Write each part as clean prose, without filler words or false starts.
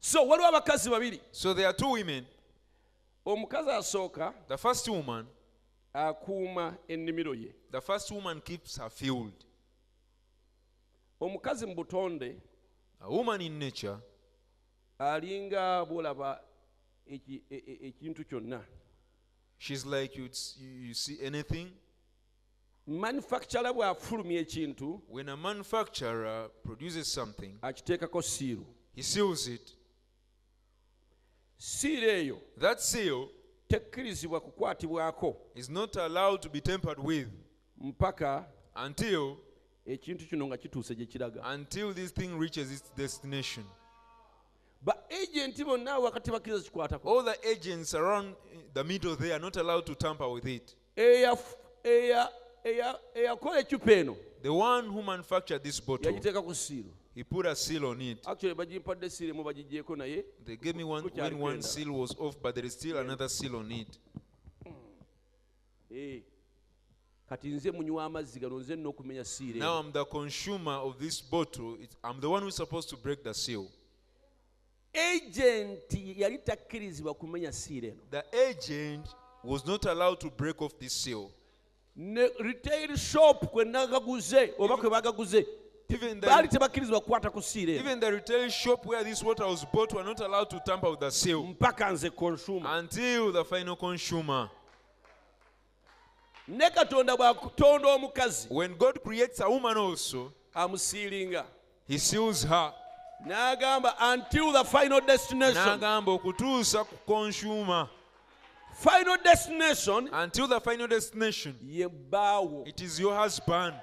So waliwo abakazi babiri. So there are two women. Omukazi asooka The first woman, akuuma ennimiro ye. the first woman keeps her field. Omukazi mu butonde A woman in nature, alinga bw'olaba ekintu kyonna. she's like you see anything. Manufacturer bw'afulumya ekintu When a manufacturer produces something, akiteekako siiru. he seals it. Siiru eyo That seal tekkirizibwa kukwatibwako is not allowed to be tampered with mpaka until ekintu kino nga kituuse gye kiraga. this thing reaches its destination. Ba agenti bonna wakati bakkiriza kikwatako. All the agents around the middle there are not allowed to tamper with it. Eyakola ecupa eno The one who manufactured this bottle, yagiteeka ku siiru. he put a seal on it. Actually bagimpadde siiru emu bagigyeko naye. They gave me one when one seal was off, but there is still another seal on it. Kati nze munywa amazzi gano nze nno okumenya siiru. Now I'm the consumer of this bottle. I'm the one who's supposed to break the seal. Agenti yali takkirizibwa kumenya siiru eno. The agent was not allowed to break off this seal. Ne retail shop kwe nagaguze oba kwe bagaguze baali tebakkirizibwa kukwata ku siiru eno. Even the retail shop where this water was bought were not allowed to tamper with the seal Mpaka nze consumer. until the final consumer. Ne Katonda bw'atonda omukazi When God creates a woman also, amusiiringa he seals her. n'agamba until the final destination. N'agamba okutuusa ku consumer. Final destination Until the final destination, ye bbaawo. it is your husband.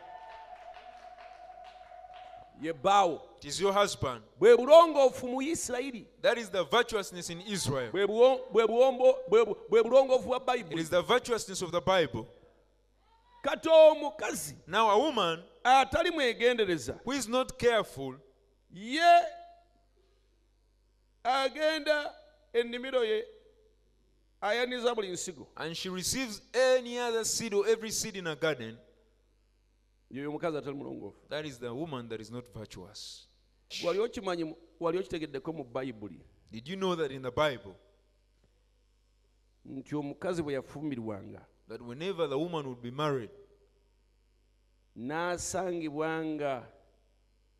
Ye bbaawo. It is your husband. Bwe bulongoofu mu Isirayiri. That is the virtuousness in Israel. Bwe bulongoofu bwa It Bayibuli. is the virtuousness of the Bible. Kati omukazi Now a woman atali mwegendereza who is not careful, ye agenda ennimiro ye ayaniza buli nsigo. and she receives any other seed or every seed in a garden, Yoyo omukazi atali mulongoofu. that is the woman that is not virtuous. Wali okimanyi, wali okitegeddeko mu Bayibuli Did you know that in the Bible, nti omukazi bwe yafumbirwanga that whenever the woman would be married n'asangibwa nga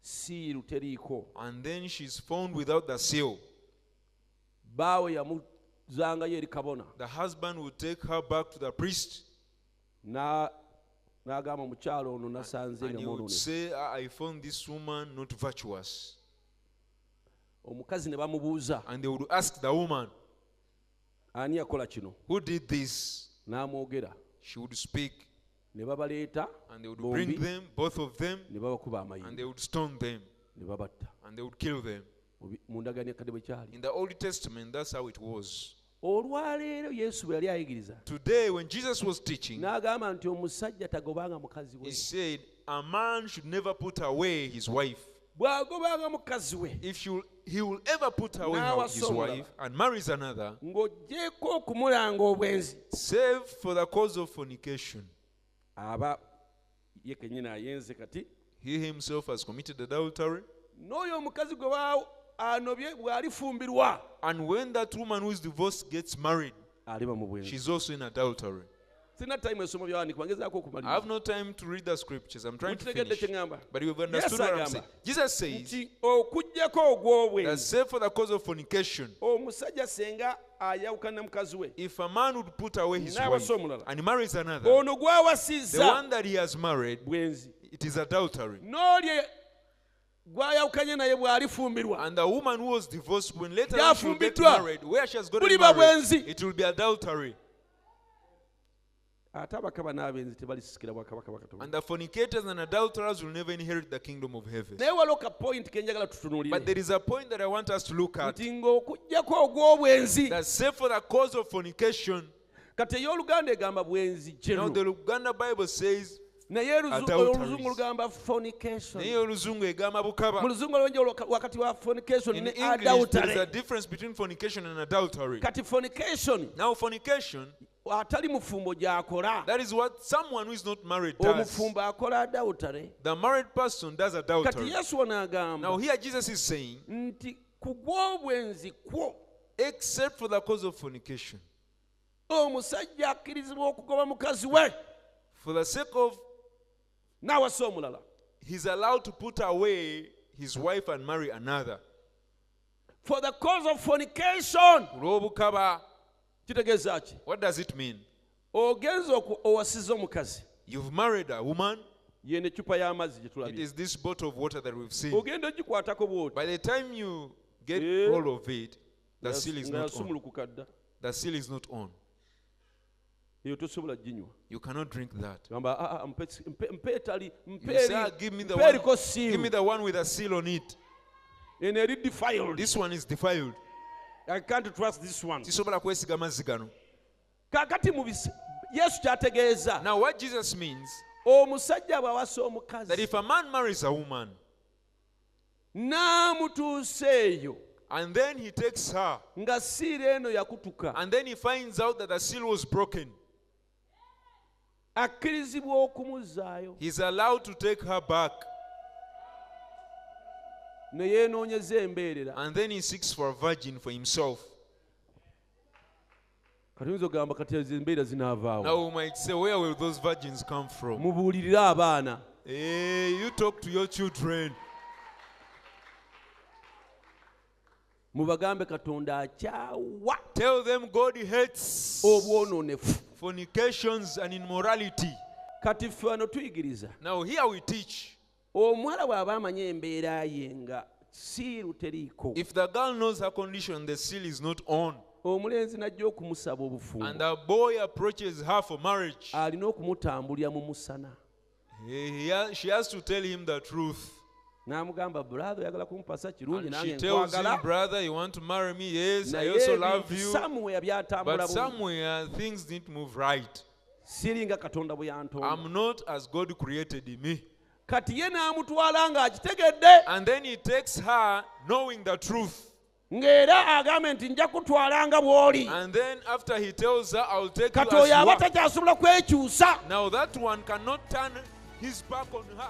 siiru teriiko, and then she's found without the seal, bbaawe yamuzangayo eri kabona the husband would take her back to the priest n'agamba omukyalo ono nasanze and nga he would mwolone. say, I found this woman not virtuous. Omukazi ne bamubuuza And they would ask the woman, ani yakola kino, who did this? n'amwogera. She would speak, Ne babaleeta and they would bombi, bring them, both of them, ne babakuba and amayinja they would stone them, ne babatta. and they would kill them. Mu ndagaano ekkadde bwe kyali. In the Old Testament, that's how it was. Olwaleero Yesu bwe yali ayigiriza Today, when Jesus was teaching, n'agamba nti omusajja tagobanga mukazi he we. said, a man should never put away his wife. Bw'agobanga mukazi we If he will ever put away his wife and marries another, ng'oggyeko okumulanga obwenzi, save for the cause of fornication. aba ye kennyini ayenze kati. He himself has committed adultery. N'oyo omukazi gwe anobye bw'alifumbirwa And when that woman who is divorced gets married, aliba mu bwenzi. she's also in adultery. Sina time esoma byawandiikibwa ngezaako I okumaliriza. have no time to read the scriptures. I'm trying to Mukitegedde finish. kye ŋŋamba? But you've understood what I'm saying. Jesus says Nti okuggyako ogw'obwenzi, that save for the cause of fornication, omusajja senga ayawukana mukazi we if a man would put away his wife n'awasa omulala, and he marries another, ono the gw'awasizza one that he has married, bwenzi, it is adultery. n'oli gw'ayawukanye naye bw'alifumbirwa And the woman who was divorced, when later on she will get Yafumbiddwa. married, where she has gotten buliba married, bwenzi. it will be adultery. Ate abakaba n'abenzi tebalisikira bwakabaka bwa Katonda. And the fornicators and adulterers will never inherit the kingdom of heaven. Naye waliwo ka point ke njagala But tutunuulire there is a point that I want us to look at. nti ng'okuggyako ogw'obwenzi, That save for the cause of fornication. kati ey'Oluganda egamba bwenzi Now general, the Uganda Bible says, naye adulteries. Oluzungu lugamba fornication. naye oluzungu egamba Mu bukaba. Luzungu waliwo enjawulo wakati wa fornication In ne English, there is a adultery. difference between fornication and adultery. Kati fornication Now fornication, atali mufumbo gy'akola, that is what someone who is not married does. omufumbo akola adultery. The married person does Kati adultery. Yesu ono Now agamba here Jesus is saying nti ku gw'obwenzi kwo except for the cause of fornication. omusajja akkirizibwa okugoba mukazi we For the sake of, n'awasa omulala. he's allowed to put away his wife and marry another. For the cause of fornication. Olw'obukaba, Kitegeeza ki? what does it mean? Ogenza owasiza omukazi. You've married a woman. Ye ne cupa y'amazzi gye It tulabye. is this bottle of water that we've seen. Ogenda ogikwatako bw'oti. By the time you get Yeah. hold of it, the seal is nga not on. yasumulukuka dda. The seal is not on. Eyo tosobola ginywa. You cannot drink that. Gamba mpe etali You say, "Ah, give me the one. eriko Give me siiru. the one with a seal on it. Eno eri defiled. This one is defiled. I can't trust this one. Sisobola kwesiga mazzi gano." Kaakati Yesu kyategeeza. Now what Jesus means, Omusajja bw'awasa that omukazi if a man marries a woman n'amutuusa eyo and then he takes her nga siira eno yakutuka, and then he finds out that the seal was broken, akkirizibwa okumuzzaayo he's allowed to take her back ne yeenoonyeza embeerera. and then he seeks for a virgin for himself. Kati oyinza okugamba kati ezo embeera zinaavaawo. Now we might say, where will those virgins come from? Mubuulirire abaana. Hey, you talk to your children. Mubagambe Katonda akyawa Tell them God hates obwonoonefu. fornications and immorality. Kati ffe wano tuyigiriza. Now here we teach, Omuwala bw'aba amanye embeera ye nga siiru teriiko, if the girl knows her condition, the seal is not on, omulenzi n'ajja okumusaba and obufungo, the boy approaches her for marriage, alina okumutambulira mu musana. she has to tell him the truth. N'amugamba, brother oyagala kumpasa kirungi And she nange tells him, nkwagala. brother, you want to marry me? Yes, I Naye also love ebintu you. somewhere byatambula But bubi. somewhere things didn't move right. Siringa Katonda bwe yantonda. I'm not as God created me. Kati ye n'amutwala ng'akitegedde, And then he takes her knowing the truth. ng'era agambe nti nja kutwala nga bw'oli. And then after he tells her, I'll take you Kati as oyo you aba are. takyasobola kwekyusa. Now that one cannot turn his back on her.